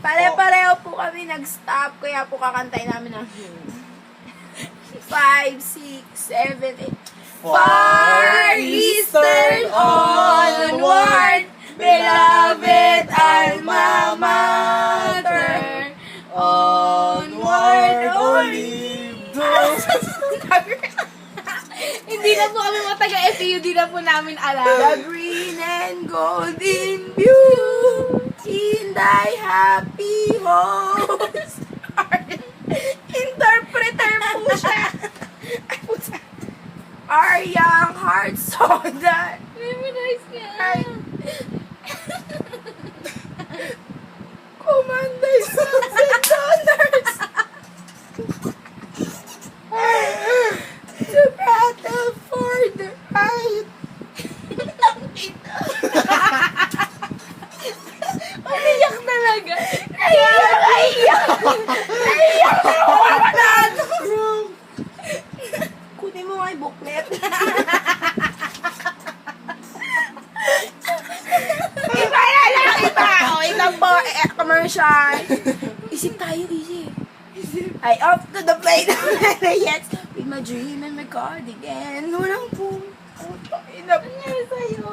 Pare-pareho po kami nag-stop, kaya po kakantay namin ng 5, 6, 7, 8. Far Eastern onward, beloved alma mater. Onward, Hindi na po kami mga taga-FEU, di na po namin alam. The green and golden view in thy happy homes. Interpreter po siya. Ay, puta. Our young hearts so that Memorize niya. commanders and donors to battle for the right. Umiyak talaga. Naiyak ako kapatado. Kunin mo nga yung booklet. Iba na lang, iba. O, ito po, commercial. Isip tayo, isip. I off to the plate of yes, with my dream and my cardigan. Walang po. Ina Ano sa'yo?